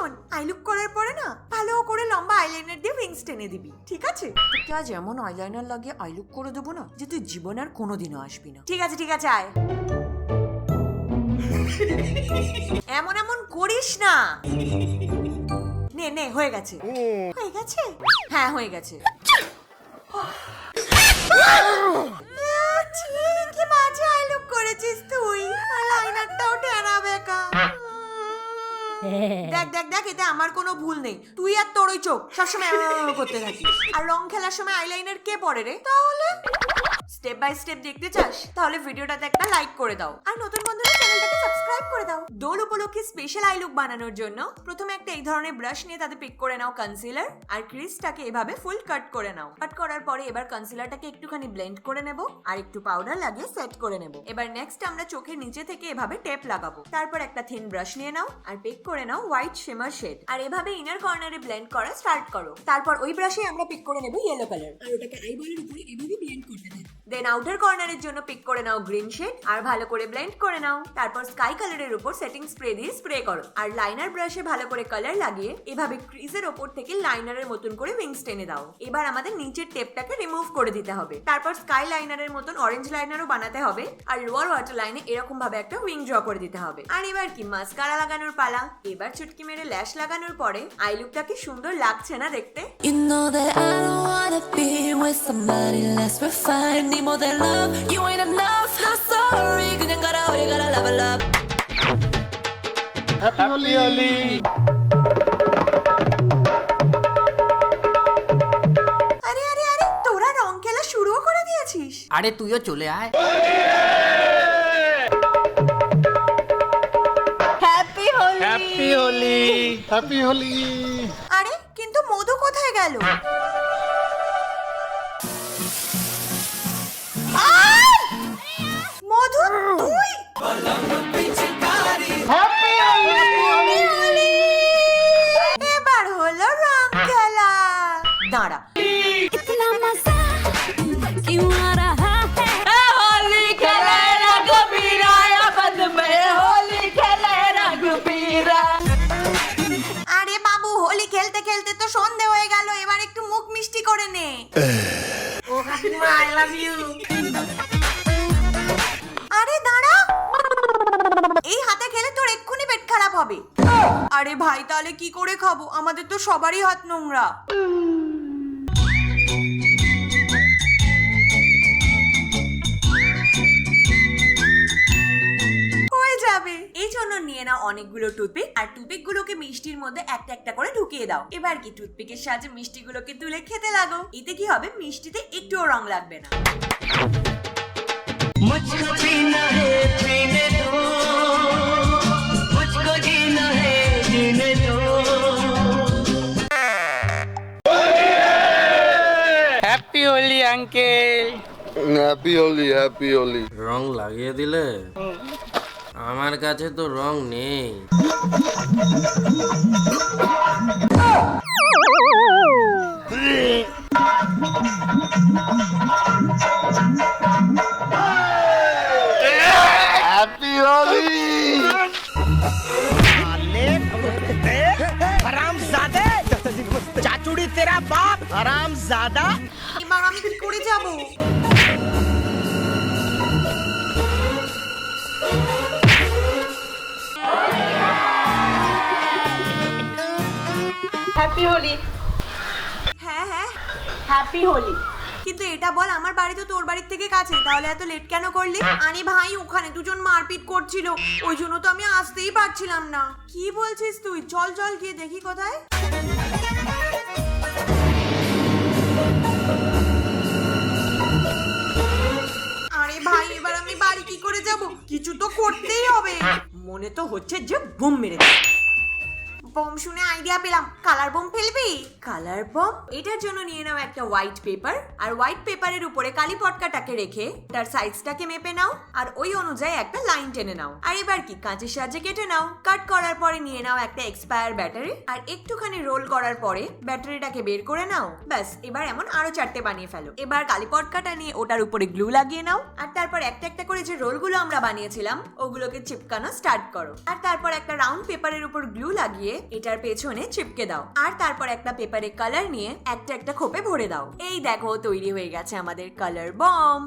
শোন, I look করার পরে না ভালো করে লম্বা আইলাইনার দিয়ে উইংস টেনে দিবি, ঠিক আছে? তোকে আজ এমন আইলাইনার লাগিয়ে আই লুক করে দেবো না যে তুই জীবনে আর কোনোদিনও আসবি না। ঠিক আছে ঠিক আছে, আয়। এমন এমন করিস না। নে নে, হয়ে গেছে। হয়ে গেছে? হ্যাঁ হয়ে গেছে। কি বাজে আই লুক করেছিস তুই, আইলাইনারটাও টেনা বেকা। দেখ দেখ দেখ, এতে আমার কোনো ভুল নেই, তুই আর তোর ওই চোখ সবসময় করতে থাকিস। আর রং খেলার সময় আইলাইনার কে পরে রে? তাহলে স্টেপ বাই স্টেপ দেখতে চাস তাহলে ভিডিওটাতে একটা লাইক করে দাও, আর নতুন বন্ধুরা চ্যানেলটাকে সাবস্ক্রাইব করে দাও। দোল উপলক্ষে স্পেশাল আই লুক বানানোর জন্য প্রথমে একটা এই ধরনের ব্রাশ নিয়ে তাতে পিক করে নাও কনসিলার, আর ক্রিজটাকে এভাবে ফুল কাট করে নাও। কাট করার পরে এবার কনসিলারটাকে একটুখানি ব্লেন্ড করে নেব আর একটু পাউডার লাগিয়ে সেট করে নেব। এবার নেক্সট আমরা চোখের নিচে থেকে এভাবে টেপ লাগাবো। তারপর একটা থিন ব্রাশ নিয়ে নাও আর পিক করে নাও হোয়াইট শিমার শেড, আর এভাবে ইনার কর্নারে ব্লেন্ড করা স্টার্ট করো। তারপর ওই ব্রাশে আমরা পিক করে নেব ইয়েলো কালার, আর ওটাকে আইবলের উপরে এভাবে ব্লেন্ড করতে থাকো। দেন আউটার কর্নারের জন্য পিক করে নাও গ্রিন শেড আর ভালো করে ব্লেন্ড করে নাও। তারপর স্কাই কালারের উপর সেটিং স্প্রে দিয়ে স্প্রে করো, আর লাইনার ব্রাশে ভালো করে কালার লাগিয়ে এভাবে ক্রিজের উপর থেকে লাইনারের মতন করে উইংস টেনে দাও। এবার আমাদের নিচের টেপটাকে রিমুভ করে দিতে হবে। তারপর স্কাই লাইনারের মতন অরেঞ্জ লাইনারও বানাতে হবে, আর লোয়ার ওয়াটার লাইনে এরকম ভাবে একটা উইং ড্র করে দিতে হবে। আর এবার কি মাস্কারা লাগানোর পালা। এবার চুটকি মেরে ল্যাশ লাগানোর পরে আই লুকটা কি সুন্দর লাগছে না দেখতে? You know that I don't wanna be with somebody less refined. Need more than love, you ain't enough. Not sorry, 그냥 가라 우리 가라 level up. Happy Holi Holi. আরে আরে আরে, তোরা রং খেলা শুরুও করে দিয়েছিস? আরে তুইও চলে আয়। Happy Holi. Happy Holi. Happy Holi. আরে কিন্তু মধু কোথায় গেল? মধু তুই? Happy Holi. এবার হলো রং খেলা। দাঁড়া, इतना मजा क्यों आ रहा है? होली खेले रघुबीरा बद में होली खेले रघुबीरा। আরে বাবু, হোলি খেলতে খেলতে তো সন্ধে হয়ে গেল, এবার একটু মুখ মিষ্টি করে নে। ও কাকিমা, আই লাভ ইউ। আরে দাঁড়া, এই হাতে খেলে তোর এক্ষুনি পেট খারাপ হবে। আরে ভাই, তাহলে কি করে খাবো? আমাদের তো সবারই হাত নোংরা। হয়ে যাবে। এই জন্য নিয়ে নাও অনেকগুলো টুথপিক, আর টুথপিক গুলোকে মিষ্টির মধ্যে একটা একটা করে ঢুকিয়ে দাও। এবার কি টুথপিকের সাহায্যে মিষ্টিগুলোকে তুলে খেতে লাগো। এতে কি হবে, মিষ্টিতে একটুও রং লাগবে না। मुझको जीना है जीने दो, मुझको जीना है जीने दो। Happy Holi uncle. Happy Holi happy Holi. রং লাগিয়ে দিলে? আমার কাছে তো রং নেই। হ্যাপি হোলি। हरामजादे, चाचूड़ी तेरा बाप हरामजादा। এবার আমি কি করে যাব? হ্যাপি হোলি। হ্যাঁ হ্যাঁ, হ্যাপি হোলি। কিন্তু এটা বল, আমার বাড়ি তো তোর বাড়ির থেকে কাছে, তাহলে এত লেট কেন করলি? আরে ভাই, ওখানে দুজন মারপিট করছিল, ওই জন্য তো আমি আসতেই পারছিলাম না। কি বলছিস তুই? চল চল গিয়ে দেখি কোথায়। আরে ভাই, এবার আমি বাড়ি কি করে যাব? কিছু তো করতেই হবে। মনে তো হচ্ছে যে বুম মেরে দেব। বোম শুনে আইডিয়া পেলাম, কালার বোম ফেলবি? Colour bomb? এটার জন্য নিয়ে নাও একটা হোয়াইট পেপার, আর হোয়াইট পেপারের উপরে কালি পটকাটাকে রেখে তার সাইজটাকে মেপে নাও, আর ওই অনুযায়ী একটা লাইন টেনে নাও। আর এবার কি, কাঁচের সাহায্যে কেটে নাও। কাট করার পরে নিয়ে নাও একটা এক্সপায়ার ব্যাটারি, আর একটুখানি রোল করার পরে ব্যাটারিটাকে বের করে নাও। ব্যাস, এবার এমন আরো 4টে বানিয়ে ফেলো। এবার কালি পটকাটা নিয়ে ওটার উপরে গ্লু লাগিয়ে নাও, আর তারপর একটা একটা করে যে রোলগুলো আমরা বানিয়েছিলাম ওগুলোকে চিপকানো স্টার্ট করো। আর তারপর একটা রাউন্ড পেপারের উপর গ্লু লাগিয়ে এটার পেছনে চিপকে দাও আর তারপর একটা পেপারে কালার নিয়ে একটা একটা খোপে ভরে দাও। এই দেখো তৈরি হয়ে গেছে আমাদের কালার বম।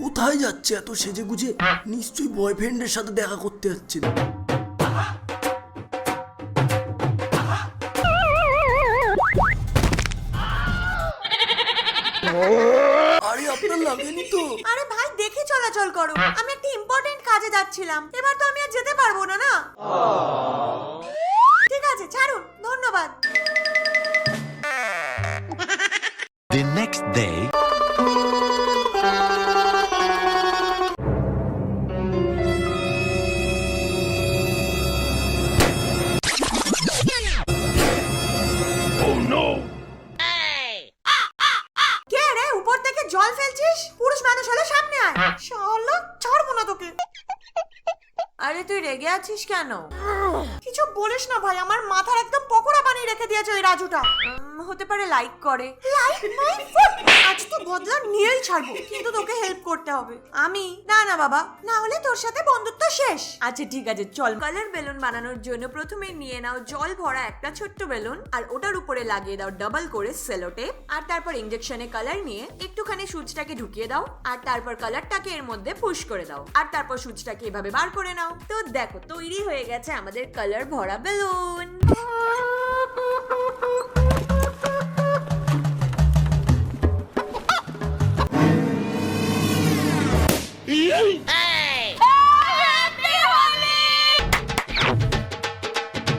কোথায় যাচ্ছে এত সেজে গুজে? নিশ্চয়ই বয়ফ্রেন্ডের সাথে দেখা করতে যাচ্ছে। আরে আপনার লাগেনি তো? আরে ভাই দেখে চলাচল করো, আমি একটা ইম্পর্টেন্ট কাজে যাচ্ছিলাম, এবার তো আমি আর যেতে পারবো না। না ঠিক আছে ছাড়ুন, ধন্যবাদ। The next day. কে রে উপর থেকে জল ফেলছিস? পুরুষ মানুষ হলে সামনে আয়। শালা ছাড়বো না তোকে। আরে তুই রেগে আছিস কেন? কিছু বলিস না ভাই, আমার মাথার একদম পকোড়া বানিয়ে রেখে দিয়েছে ওই রাজুটা। হতে পারে লাইক করে। Like my foot. আজ তো বদলা নিয়েই ছাড়বো, কিন্তু তোকে হেল্প করতে হবে। আমি না না বাবা, না হলে তোর সাথে বন্ধুত্ব শেষ। আচ্ছা ঠিক আছে চল। কালার বেলুন বানানোর জন্য প্রথমে নিয়ে নাও জল ভরা একটা ছোট্ট বেলুন আর ওটার উপরে লাগিয়ে দাও ডাবল করে সেলো টেপ আর তারপর ইনজেকশনে কালার নিয়ে একটুখানি সুচটাকে ঢুকিয়ে দাও আর তারপর কালারটাকে এর মধ্যে পুশ করে দাও আর তারপর সুচটাকে এভাবে বার করে নাও। তো দেখো তৈরি হয়ে গেছে আমাদের কালার ভরা বেলুন।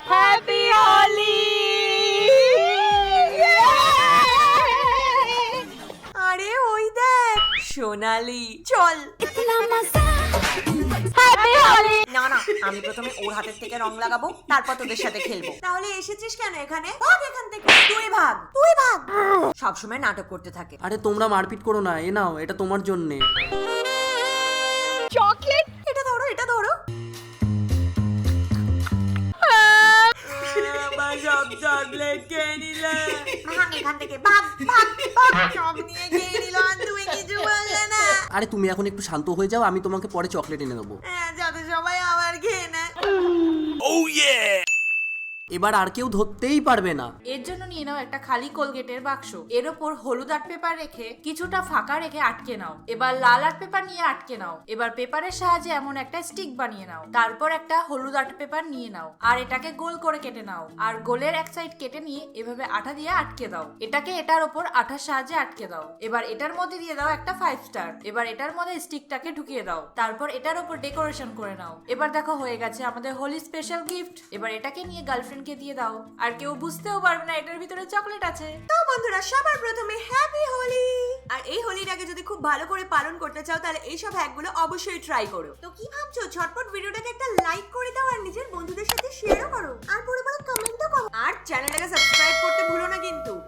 হ্যাপি হোলি। আরে ওই দেখ সোনালি, চল। হ্যাপি হোলি। না না, আমি প্রথমে ওর হাতের থেকে রং লাগাবো, তারপর তোদের সাথে খেলবো। তাহলে এসেছিস কেন এখানে? ভাগ এখান থেকে। তুই ভাগ, তুই ভাগ। সবসময় নাটক করতে থাকে। আরে তোমরা মারপিট করো না, এ নাও এটা তোমার জন্যে। চকলেট। এটা ধরো, এটা ধরো। আমার সব চকলেট খেয়ে নিলে। ভাগ এখান থেকে, ভাগ ভাগ ভাগ। সব নিয়ে খেয়ে নিল আর তুমি কিছু বললে না। আরে তুমি এখন একটু শান্ত হয়ে যাও, আমি তোমাকে পরে চকলেট এনে দেবো। হ্যাঁ, যাতে সবাই আবার খেয়ে নেয়। এবার আর কেউ ধরতেই পারবে না। এর জন্য নিয়ে নাও একটা খালি কোলগেটের বাক্স, এর ওপর হলুদ আর্ট পেপার রেখে কিছুটা ফাঁকা রেখে আটকে নাও। এবার লাল আর্ট পেপার নিয়ে আটকে নাও। এবার পেপারের সাহায্যে এমন একটা স্টিক বানিয়ে নাও। তারপর একটা হলুদ আর্ট পেপার নিয়ে নাও আর এটাকে গোল করে কেটে নাও আর গোলের এক সাইড কেটে নিয়ে এভাবে আঠা দিয়ে আটকে দাও। এটাকে এটার ওপর আঠার সাহায্যে আটকে দাও। এবার এটার মধ্যে দিয়ে দাও একটা 5 স্টার। এবার এটার মধ্যে স্টিকটাকে ঢুকিয়ে দাও। তারপর এটার ওপর ডেকোরেশন করে নাও। এবার দেখো হয়ে গেছে আমাদের হোলি স্পেশাল গিফট। এবার এটাকে নিয়ে গার্লফ্রেন্ডকে দিয়ে দাও আর কেউ বুঝতেও পারবে না এটার ভিতরে চকলেট আছে। তো বন্ধুরা সবার প্রথমে হ্যাপি হোলি। আর এই হোলিটাকে যদি খুব ভালো করে পালন করতে চাও তাহলে এই সব হ্যাকগুলো অবশ্যই ট্রাই করো। তো কি ভাবছো? ঝটপট ভিডিওটাকে একটা লাইক করে দাও আর নিজের বন্ধুদের সাথে শেয়ারও করো আর পরে কমেন্টও করো আর চ্যানেলটাকে সাবস্ক্রাইব করতে ভুলো না কিন্তু।